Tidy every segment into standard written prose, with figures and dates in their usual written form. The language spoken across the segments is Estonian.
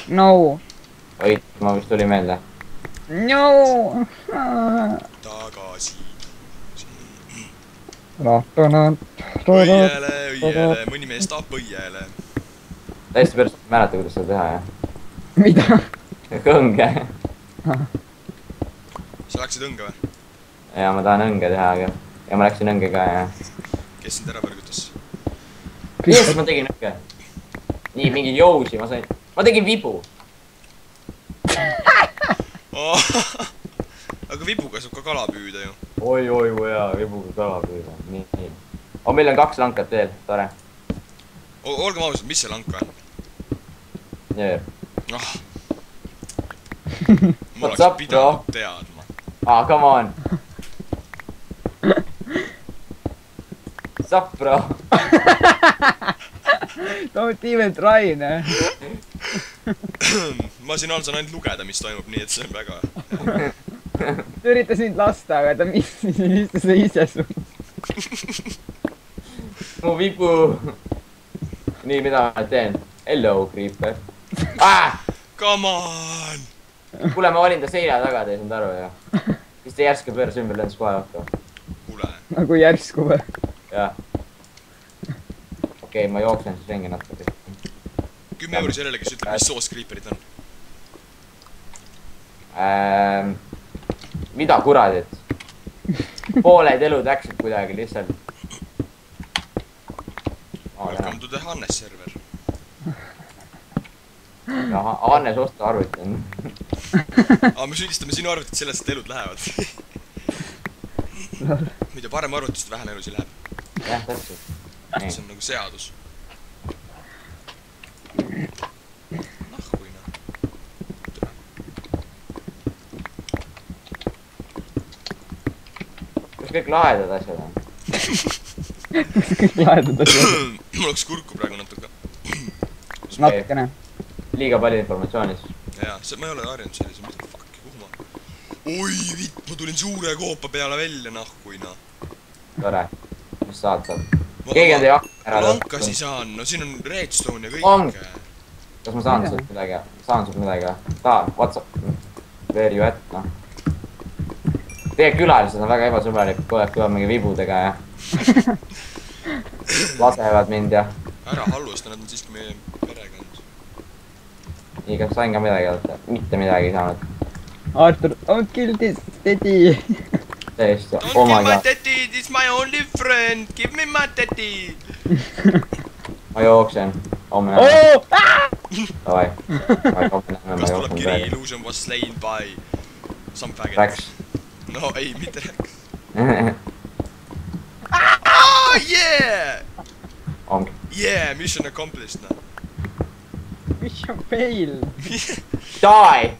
No. oi, ma vist tuli meelde. No. Tagasi. Õiele. Õiele, mõni mees tahab õiele. täiesti pärast ei mäleta, kuidas seda teha, jah. Mida? Õnge. Sa läksid õnge või? ja ma tahan õnge teha, aga. ja ma läksin õnge ka, jah. Kes sind ära võrgutas? Yes, ma tegin õnge. nii, mingi jousi ma sain. ma tegin vibu. Aga vibuga saab ka kala püüda ju. oi, kui hea, vibuga kala püüda. nii. meil on 2 lankat veel, tore. Olgem ausad, mis see lanka on? Jee. Ah. Ma What's oleks up, pidanud teadma. Come on. What's up, bro? Don't even try, ne? Ma siin all saan ainult lugeda, mis toimub, nii et see on väga... Ta üritas mind lasta, aga ta istus ise sul. mu vibu. nii, mida ma teen? Hello, creeper. Come on! kuule, ma olin ta seina taga, te ei saanud aru, jah. siis ta järsku pööras ümber, lendas kohe õhku. Kuule. Nagu järsku või? jah. okei, ma jooksen siis ringi natuke. 10 euri sellele, kes ütleb, mis soos creeperid on. mida kuradit? pooled elud läksid kuidagi lihtsalt. Welcome to the Hannes server. ja Hannes osta arvuti on. Me süüdistame sinu arvutit sellest, et elud lähevad. mida parem arvuti, seda vähem elusi läheb. jah, täpselt. see on nagu seadus. Nahkuina. kus kõik lahedad asjad on? Kus kõik lahedad asjad? Mul oleks kurku praegu natuke. Natukene. liiga palju informatsiooni siis. jaa, ma ei ole harjunud sellise, mida fuck'i, kuhu ma... oi, vitt, ma tulin suure koopa peale välja, nahkuina. tore. mis saad? keegi on teie ära lankasi saan, no siin on redstone ja On. kõik. kas ma saan sult midagi? saan sult midagi? what's up? Where you at, noh? Teie külalised on väga ebasõbralikud, kogu aeg tulevad mingi vibudega ja lasevad mind ja ära halvusta, nad on siiski meie perekond. nii, kas sain ka midagi võtta? mitte midagi ei saanud. Artur, don't kill this daddy. täiesti, Don't oh give my my god. daddy, this is my only friend, give me my daddy. ma jooksen. homme Oh! davai. kas tuleb kiri, illusion was slain by some faggot? Läks. no ei, mitte Rex. Oh yeah! ongi. Yeah, mission accomplished, noh. Mission fail. Die!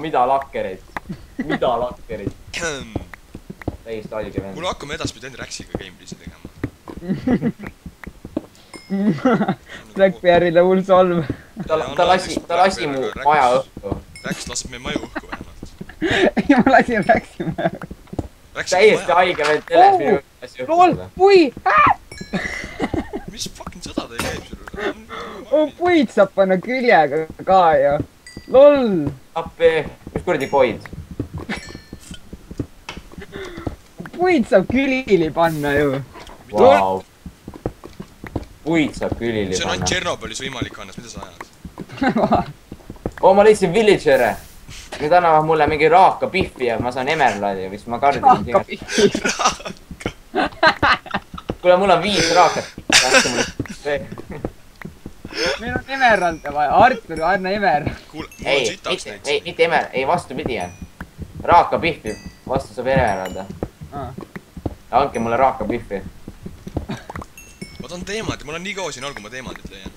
mida lakkerid? mida lakkerid? täiesti haige vend. kuule, hakkame edaspidi ainult Rexiga gameplay'si tegema. Blackberry'le hull solv. ta lasi mu maja õhku. Rex laseb meie maju õhku vähemalt. ei, ma lasin Räksima. täiesti haige vend teles minu asja Lol, õhku. pui! mis fucking sõda teil käib sul? Oh, puid saab panna küljega ka ju. Lol! appi, mis kuradi poid? Puid saab külili panna ju. Vau. puid saab külili see on ainult panna. Tšernobõlis võimalik, Hannes, mida sa ajad? ma leidsin villagere. nüüd annavad mulle mingi raaka pihvi ja ma saan emeraldi või siis ma kardin. kuule, mul on 5 raakat. meil on emeralde vaja. Artur, anna emer. kuule, mul on sitaks neid. mitte emer, ei vastupidi on. raaka pihvi, vastu saab emeralde. andke mulle raaka pihvi. ma tahan teemandi, mul on nii kaua siin all, kui ma teemandit leian.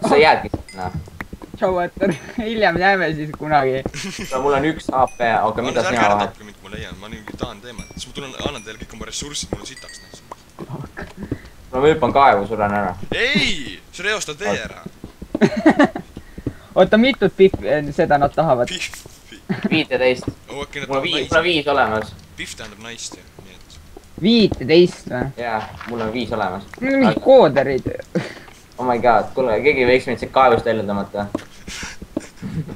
sa jäädki sinna. tšau, Artur. hiljem näeme siis kunagi. mul on 1 AP, aga mida ärge sina ära vahed? tapke mind, kui ma leian, ma nüüd tahan teemandit. siis ma tulen, annan teile kõik oma ressurssid, mul on sitaks neid. ma hüppan kaevu, suren ära. ei, sa reostad vee ära. oota, mitut pihvi seda nad tahavad? Pihv. 15. oh, äkki nad mul on tahavad 5 olemas. Pihv tähendab naist ju, nii et. 15 või? jaa, mul on 5 olemas. mingid kooderid. Oh my god, kuule, keegi võiks meid siit kaevust välja tõmmata.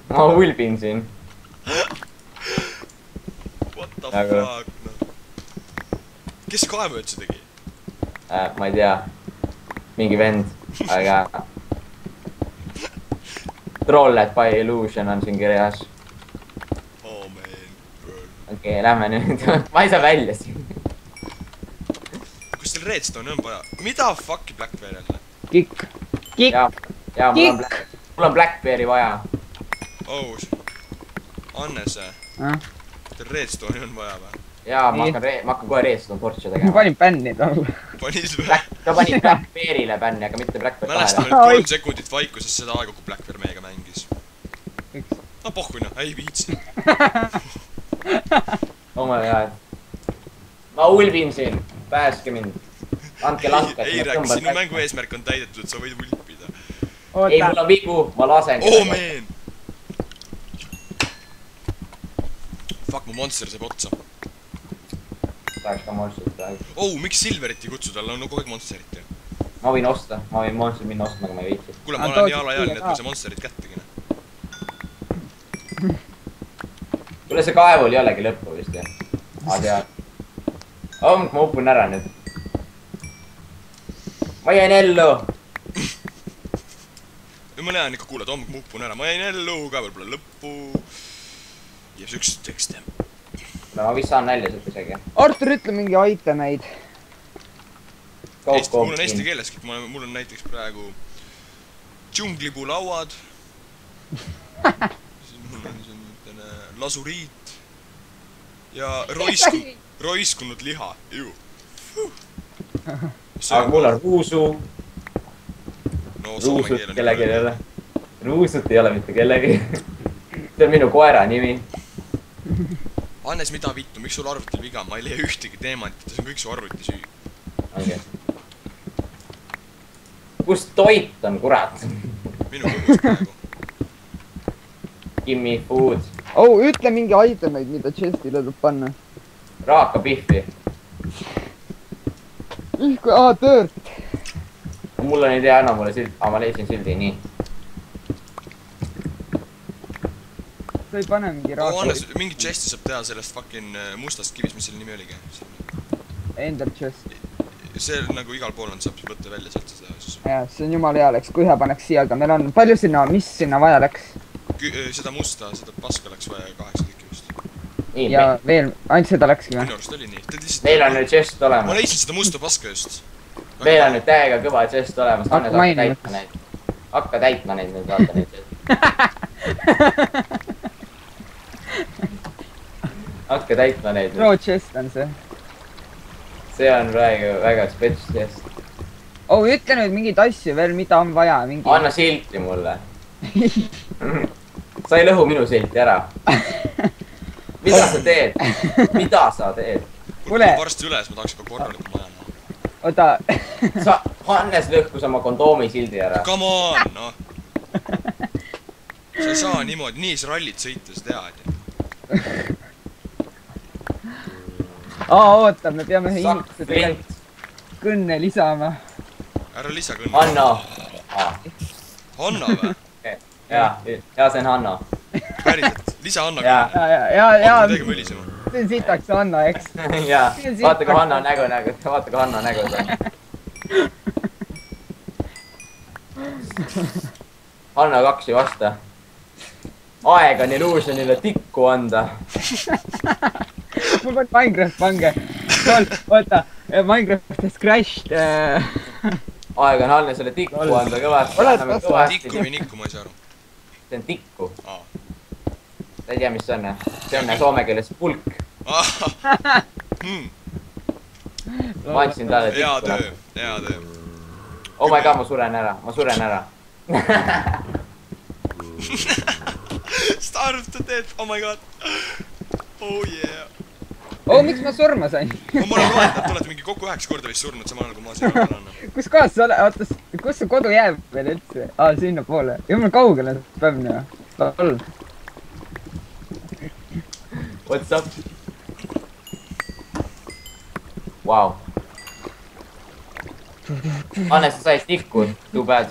Ma ulbin siin. What the fuck, noh. Kes kaevu üldse tegi? Ma ei tea. Mingi vend, aga... Trolled by illusion on siin kirjas. Oh man, bro. Okei, lähme nüüd. Ma ei saa välja siin. Kus teil redstone on vaja? Mida fuck'i Blackberry jälle? Kikk. Kikk. Jaa, mul on Blackberry vaja. Oh, Hannes, teil redstone'i on vaja või? Jaa, ma hakkan kohe redstone torche Ma tegema. panin bänni talle. Panis või? Ta pani Blackberry'le bänni, aga mitte Blackberry Mälestame kahele. nüüd 3 sekundit vaikuses seda aega, kui Blackberry meiega mängis. No pohhu noh, ei viitsi. Oh my god. Ma ulbin siin. Pääske mind. Andke lahka. Ei rääks, sinu mängu eesmärk on täidetud, sa võid ulpida. Ei, mul on vigu, ma lasen. Oh man! Fuck, mu monster saab otsa. Tahaks ka monsterit praegu. Oh, miks Silverit ei kutsu, tal on kogu aeg monsterit ju. Ma võin osta, ma võin monsterit minna ostma, aga ma ei viitsi. Kuule, ma olen nii alaealine, et ma see monsterit kättegi. Kuule, see kaevul ei olegi lõppu vist jah. Oh, ma upun ära nüüd. Ma jäin ellu. Ma lähen ikka kuuled, hommik ma upun ära, ma jäin ellu, kaeval pole lõppu. Ja siukest tekste. Ma vist saan nälja siit isegi. Artur, ütle mingi itemeid. Mul on eesti keeles kõik, mul on näiteks praegu džunglipuu lauad. Siis mul on lasuriit. Ja roiskunud liha. Aga mul on ruusu. No Ruusut kellegi ei ole. Ruusut ei ole mitte kellegi. See on minu koera nimi. Hannes, mida vittu, miks sul arvutil viga? Ma ei leia ühtegi teemantit, see on kõik su arvuti süü. Okay. Kus toit on, kurat? Minu kõgus praegu. Gimme food. Oh, ütle mingi itemeid, mida chestile tuleb panna. Raakapihvi. Dirt. Mul on idea, anna mulle sild. Ma leidsin sildi, nii. Sa ei pane mingi Oh, Hannes, raaka. mingi chesti saab teha sellest fucking mustast kivist, mis selle nimi oligi. Ender chest. See nagu igal pool on, saab võtta välja sealt seda asja. Jah, see on jumala hea läks, kui hea paneks siia, aga meil on palju sinna, mis sinna vaja läks? Seda musta, seda paska läks vaja 8 tükki vist. Ja veel, ainult seda läkski või? Minu arust oli nii. Meil on nüüd chest Ma olemas. leidsin seda musta paska just. Meil on nüüd täiega kõva chest olemas. Hannes, hakka täitma neid. Hakka täitma neid nüüd, vaata neid. Hakka täitma neid Pro nüüd. chest on see. See on praegu väga spets chest. Oh, ütle nüüd mingeid asju veel, mida on vaja. Anna silti mulle. Sa ei lõhu minu silti ära. Mida sa teed? Mida sa teed? Kuule, ma varsti üles, ma tahaks ka korralikult maja näha. Oota. Sa, Hannes lõhkus oma kondoomi sildi ära. Come on, noh. Sa ei saa niimoodi, nii sa rallit sõita, sa tead ju. Oota, me peame inimesed kõnne lisama. Ära lisa kõnne. Hanno. Hanna või? Ja, see on Hanno. Päriselt, lisa Hanna kõnne. Ja. Tegema ülisema. See on sitaks Hanna, eks? Ja, vaata kui Hanno nägu, vaata kui Hanno nägu see. Hanno 2 ei vasta. Aeg on illusionile tikku anda. Mul on Minecraft pange. Oota, Minecraft has crashed. Aeg on Hannesele tikku anda kõvasti. Tikku või nikku, ma ei saa aru. See on tikku. Ta ei tea, mis see on. See on soome keeles pulk. Ma andsin talle tikku. Hea töö. Oh my god, ma suren ära. Starve to death, oh my god. Oh yeah. Oh, miks ma surma sain? Ma olen loenud, et te olete mingi kokku 9 korda vist surnud, samal ajal kui ma siin olen. Kus kohas sa oled? Oota, kus su kodu jääb veel üldse? Sinna poole. Jumal kaugele peab minema. All. What's up? Wow. Hannes, sa said tikku, too bad.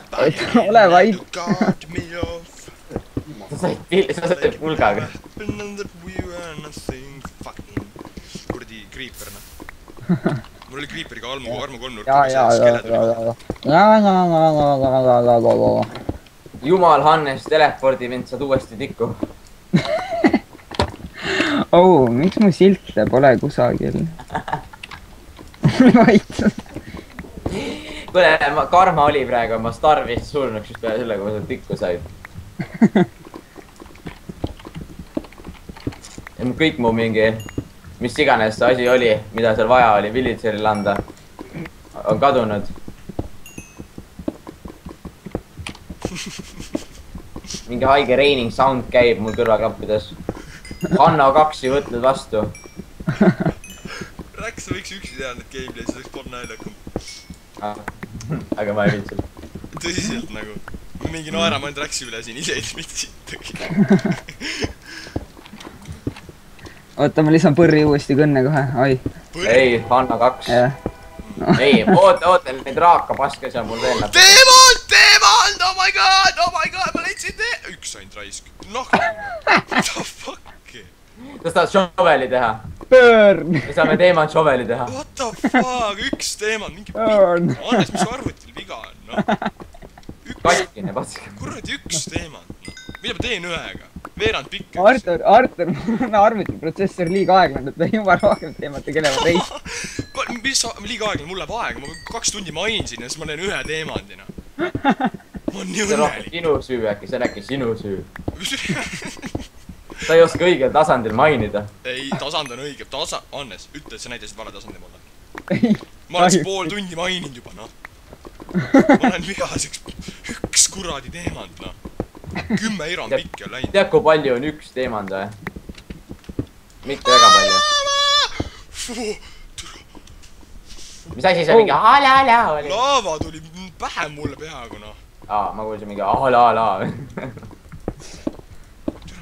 ole vait. sa said pulgaga. kuradi kriiper noh. mul oli kriiperiga armu kolmnurk. Jumal, Hannes, telepordi mind saad uuesti tikku. Oh, miks mu silte pole kusagil? Vait. Kuule, karma oli praegu, ma starvist surnuks just peale selle, kui ma seda tikku sain. Ja kõik mu mingi, mis iganes see asi oli, mida seal vaja oli villageril anda, on kadunud. Mingi haige raining sound käib mul kõrvaklappides. Hanno 2 ei võtnud vastu. Räks võiks üksi teha need gameplay, siis oleks pool naljakam. Aga ma ei viitsinud. Tõsiselt nagu. Mingi naerama ainult Räksi üle siin, ise ei mitte sittagi. Oota, ma lisan põrri uuesti kõnne kohe, oi. Ei, Hanno 2. Ei, oota, neid raaka paskes on mul veel. Teemalt, oh my god, ma leidsin üks ainult raisk. Noh, what the fuck? Kas tahad šoveli teha? Burn! Me saame teemant šoveli teha. What the fuck, üks teemant, mingi Burn! Hannes, mis arvutil viga on, noh? Kaskine, pask. Kuradi üks teemant, noh. Mida ma teen ühega? Veerand pikk. Artur, mul on arvutiprotsessor liiga aeglane, et me jumala rohkem teemat tegelema reis. Mis liiga aeglane, mul läheb aega, ma 2 tundi mainsin ja siis ma leen ühe teemandina. Ma on nii See on rohkem õnnelik. sinu süü äkki, see on äkki sinu süü. Sa ei oska õigel tasandil mainida. Ei, tasand on õige. Hannes, ütle, et sa näitasid vale tasandi mulle. Ei, Ma olen pool tundi maininud juba, noh. Ma olen vigaseks. Üks kuradi teemand, noh. 10 eran pikki on läinud. Tead, kui palju on üks teemand või? Mitte väga palju. Mis asi see mingi ala oli? Laava tuli pähe mulle peaaegu, noh. Ma kuulsin mingi ala. Tere,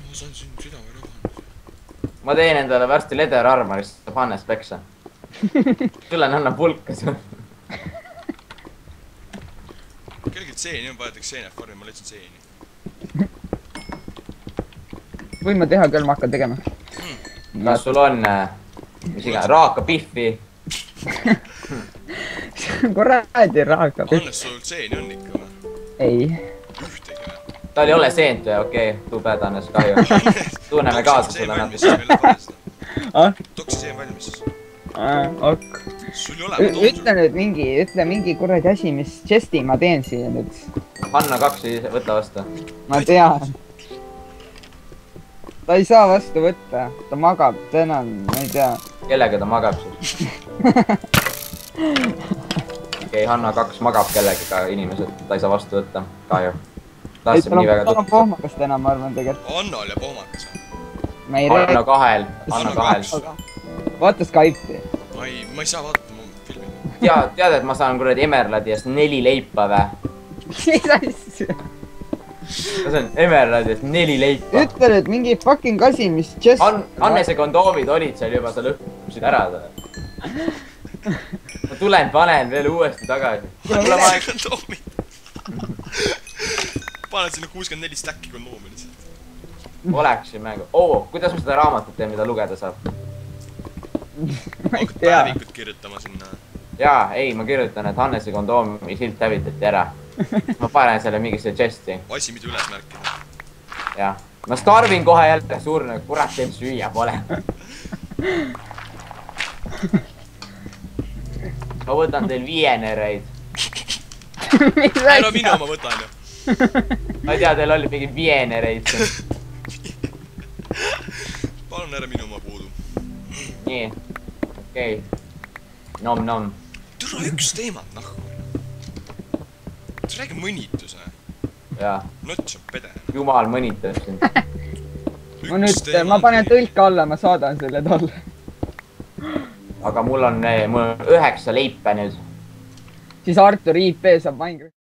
ma saan siin südame rõhanud. Ma teen endale varsti leder armorist, saab Hannes peksa. Sulle annan pulka seal. Kellelgi seeni on, vajatakse seened farmi, ma leidsin seeni. võin ma teha küll, ma hakkan tegema. Kas sul on, mis iganes, raaka pihvi? Kuradi raaka pihvi. Hannes, sul seeni on ikka või? Ei. Ühtegi või? Tal ei ole seent või, okei, too bad, Hannes, kahju. Tunneme kaasa sulle natuke. Toksi seen valmis siis. Ok. Sul ei ole, Ütle nüüd mingi kuradi asi, mis chesti ma teen siia nüüd. Hanno 2 ei võta vastu. Ma tean. Ta ei saa vastu võtta, ta magab, täna on, ma ei tea. Kellega ta magab siis? Okei, Hanno 2 magab kellegagi inimesed, ta ei saa vastu võtta, kahju. Tahtsime nii väga ta on pohmakas täna, ma arvan tegelikult. Annal ja pohmakas on. Hanno 2-l, Hanno 2-l. Vaata Skype'i. Ma ei saa vaadata mu filmi. Tead, et ma saan kuradi Emerladi eest 4 leipa või? Mis asja? Ma saan Emerladi eest 4 leipa. Ütle nüüd mingi fucking asi, mis chest... Hannese kondoomid olid seal juba, sa lõhkusid ära. Ma tulen, panen veel uuesti tagasi. Hannese kondoomid. Paned sinna 64 stäkki kondoomi lihtsalt. Oleks ju mängu. Kuidas ma seda raamatut teen, mida lugeda saab? Ma ei Hakkad tea. päevikut kirjutama sinna. Jaa, ei, ma kirjutan, et Hannese kondoomi silt hävitati ära. Ma panen selle mingisse chesti. Asi, mida üles märkida. Jah. Ma starvin kohe jälle surnud, kurat teil süüa pole. Ma võtan teil viienereid. Ära minu oma võtan ju. Ma ei tea, teil oli mingi viienereid. Palun ära minu oma puudu. Nii, okei. Nom. Türa üks teemat, nahku. Sa räägi mõnituse. Jaa, Nots on pede. jumal mõnitab sind. Ma panen tõlke alla, ma saadan selle talle. Aga mul on 9 leipa nüüd. Siis Artur IP saab Minecraft.